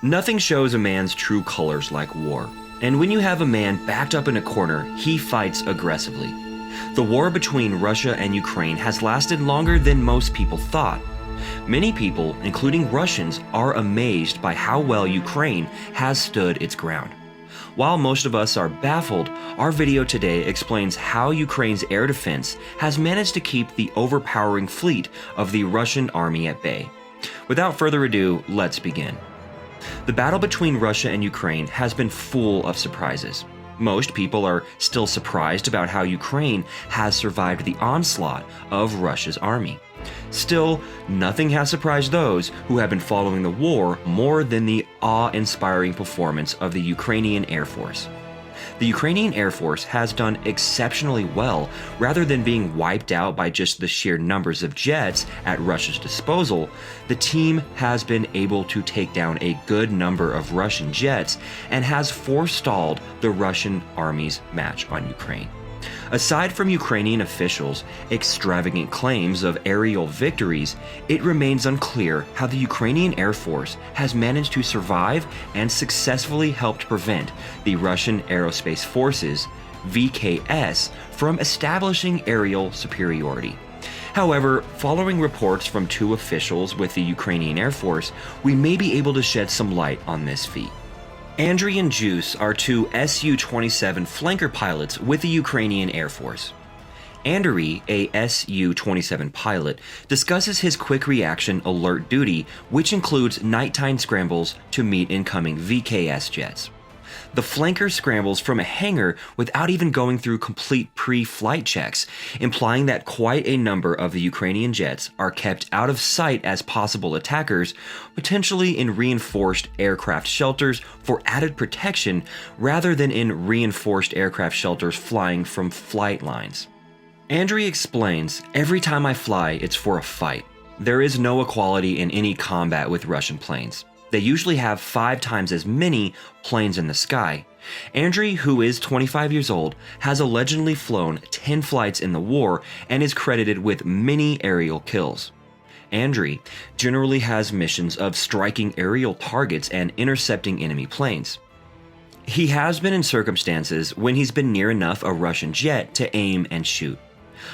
Nothing shows a man's true colors like war. And when you have a man backed up in a corner, he fights aggressively. The war between Russia and Ukraine has lasted longer than most people thought. Many people, including Russians, are amazed by how well Ukraine has stood its ground. While most of us are baffled, our video today explains how Ukraine's air defense has managed to keep the overpowering fleet of the Russian army at bay. Without further ado, let's begin. The battle between Russia and Ukraine has been full of surprises. Most people are still surprised about how Ukraine has survived the onslaught of Russia's army. Still, nothing has surprised those who have been following the war more than the awe-inspiring performance of the Ukrainian Air Force. The Ukrainian Air Force has done exceptionally well. Rather than being wiped out by just the sheer numbers of jets at Russia's disposal, the team has been able to take down a good number of Russian jets and has forestalled the Russian army's march on Ukraine. Aside from Ukrainian officials' extravagant claims of aerial victories, it remains unclear how the Ukrainian Air Force has managed to survive and successfully helped prevent the Russian Aerospace Forces, VKS, from establishing aerial superiority. However, following reports from two officials with the Ukrainian Air Force, we may be able to shed some light on this feat. Andriy and Juice are two Su-27 flanker pilots with the Ukrainian Air Force. Andriy, a Su-27 pilot, discusses his quick reaction alert duty, which includes nighttime scrambles to meet incoming VKS jets. The flanker scrambles from a hangar without even going through complete pre-flight checks, implying that quite a number of the Ukrainian jets are kept out of sight as possible attackers, potentially in reinforced aircraft shelters for added protection rather than in reinforced aircraft shelters flying from flight lines. Andriy explains, "Every time I fly, it's for a fight. There is no equality in any combat with Russian planes. They usually have 5 times as many planes in the sky." Andriy, who is 25 years old, has allegedly flown 10 flights in the war and is credited with many aerial kills. Andriy generally has missions of striking aerial targets and intercepting enemy planes. He has been in circumstances when he's been near enough a Russian jet to aim and shoot.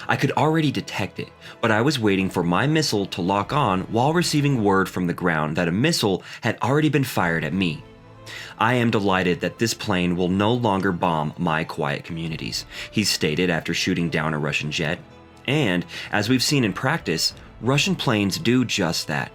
"I could already detect it, but I was waiting for my missile to lock on while receiving word from the ground that a missile had already been fired at me. I am delighted that this plane will no longer bomb my quiet communities," he stated after shooting down a Russian jet. And, as we've seen in practice, Russian planes do just that.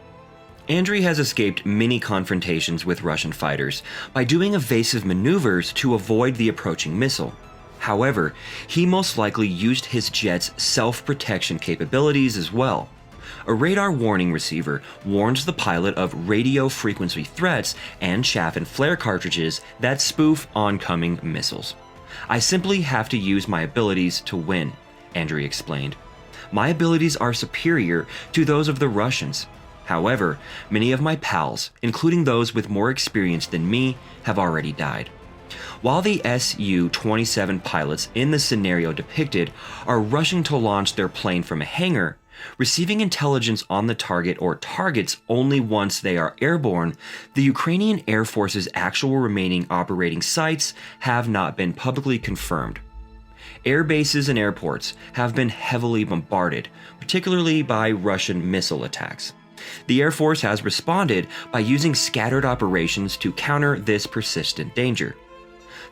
Andriy has escaped many confrontations with Russian fighters by doing evasive maneuvers to avoid the approaching missile. However, he most likely used his jet's self-protection capabilities as well. A radar warning receiver warns the pilot of radio frequency threats and chaff and flare cartridges that spoof oncoming missiles. "I simply have to use my abilities to win," Andriy explained. "My abilities are superior to those of the Russians. However, many of my pals, including those with more experience than me, have already died." While the Su-27 pilots in the scenario depicted are rushing to launch their plane from a hangar, receiving intelligence on the target or targets only once they are airborne, the Ukrainian Air Force's actual remaining operating sites have not been publicly confirmed. Air bases and airports have been heavily bombarded, particularly by Russian missile attacks. The Air Force has responded by using scattered operations to counter this persistent danger.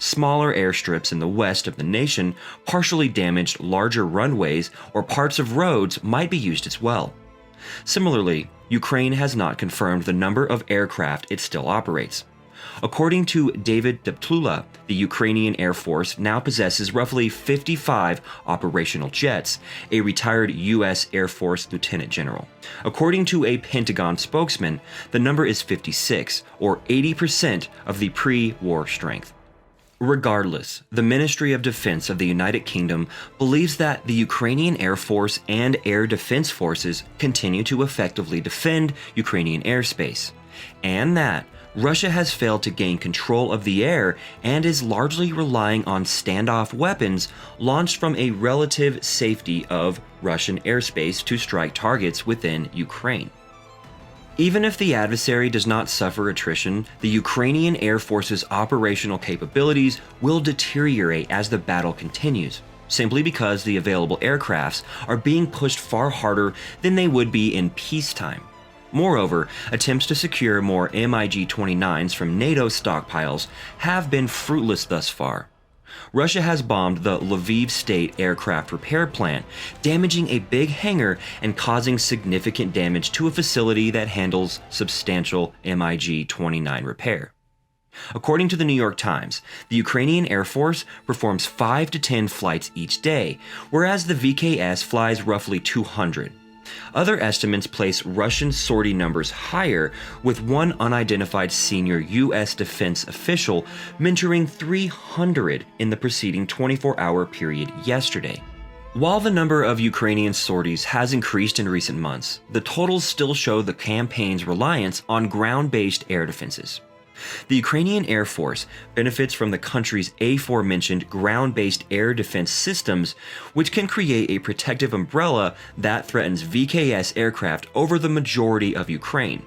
Smaller airstrips in the west of the nation, partially damaged larger runways, or parts of roads might be used as well. Similarly, Ukraine has not confirmed the number of aircraft it still operates. According to David Deptula, the Ukrainian Air Force now possesses roughly 55 operational jets, a retired U.S. Air Force lieutenant general. According to a Pentagon spokesman, the number is 56, or 80% of the pre-war strength. Regardless, the Ministry of Defense of the United Kingdom believes that the Ukrainian Air Force and Air Defense Forces continue to effectively defend Ukrainian airspace, and that Russia has failed to gain control of the air and is largely relying on standoff weapons launched from a relative safety of Russian airspace to strike targets within Ukraine. Even if the adversary does not suffer attrition, the Ukrainian Air Force's operational capabilities will deteriorate as the battle continues, simply because the available aircrafts are being pushed far harder than they would be in peacetime. Moreover, attempts to secure more MiG-29s from NATO stockpiles have been fruitless thus far. Russia has bombed the Lviv State Aircraft Repair Plant, damaging a big hangar and causing significant damage to a facility that handles substantial MiG-29 repair. According to the New York Times, the Ukrainian Air Force performs 5 to 10 flights each day, whereas the VKS flies roughly 200. Other estimates place Russian sortie numbers higher, with one unidentified senior U.S. defense official mentoring 300 in the preceding 24-hour period yesterday. While the number of Ukrainian sorties has increased in recent months, the totals still show the campaign's reliance on ground-based air defenses. The Ukrainian Air Force benefits from the country's aforementioned ground-based air defense systems, which can create a protective umbrella that threatens VKS aircraft over the majority of Ukraine.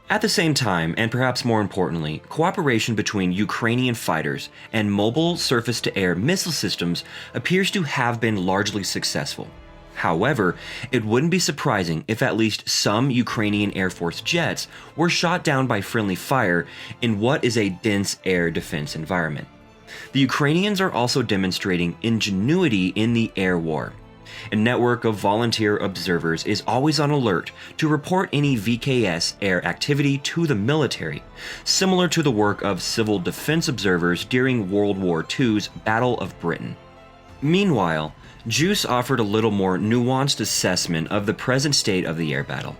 At the same time, and perhaps more importantly, cooperation between Ukrainian fighters and mobile surface-to-air missile systems appears to have been largely successful. However, it wouldn't be surprising if at least some Ukrainian Air Force jets were shot down by friendly fire in what is a dense air defense environment. The Ukrainians are also demonstrating ingenuity in the air war. A network of volunteer observers is always on alert to report any VKS air activity to the military, similar to the work of civil defense observers during World War II's Battle of Britain. Meanwhile, Juice offered a little more nuanced assessment of the present state of the air battle.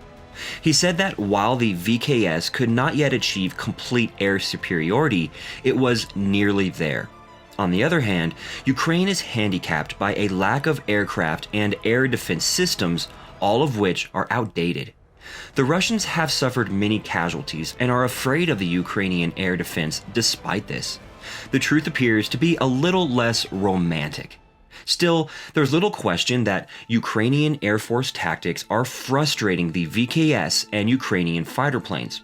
He said that while the VKS could not yet achieve complete air superiority, it was nearly there. On the other hand, Ukraine is handicapped by a lack of aircraft and air defense systems, all of which are outdated. The Russians have suffered many casualties and are afraid of the Ukrainian air defense despite this. The truth appears to be a little less romantic. Still, there's little question that Ukrainian Air Force tactics are frustrating the VKS and Ukrainian fighter planes.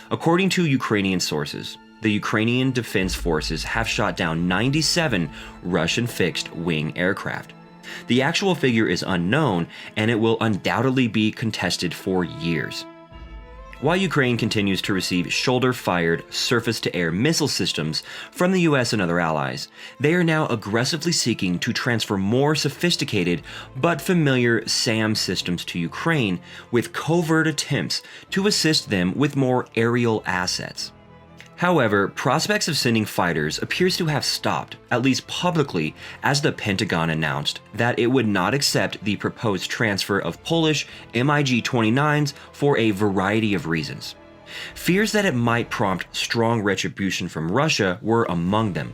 According to Ukrainian sources, the Ukrainian Defense Forces have shot down 97 Russian fixed-wing aircraft. The actual figure is unknown, and it will undoubtedly be contested for years. While Ukraine continues to receive shoulder-fired surface-to-air missile systems from the US and other allies, they are now aggressively seeking to transfer more sophisticated but familiar SAM systems to Ukraine, with covert attempts to assist them with more aerial assets. However, prospects of sending fighters appears to have stopped, at least publicly, as the Pentagon announced that it would not accept the proposed transfer of Polish MiG-29s for a variety of reasons. Fears that it might prompt strong retribution from Russia were among them.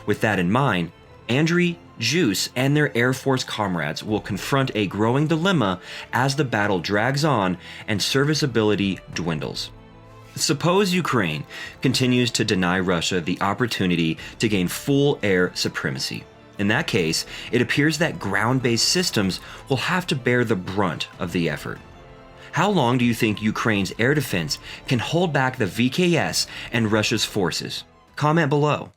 With that in mind, Andriy, Juice, and their Air Force comrades will confront a growing dilemma as the battle drags on and serviceability dwindles. Suppose Ukraine continues to deny Russia the opportunity to gain full air supremacy. In that case, it appears that ground-based systems will have to bear the brunt of the effort. How long do you think Ukraine's air defense can hold back the VKS and Russia's forces? Comment below.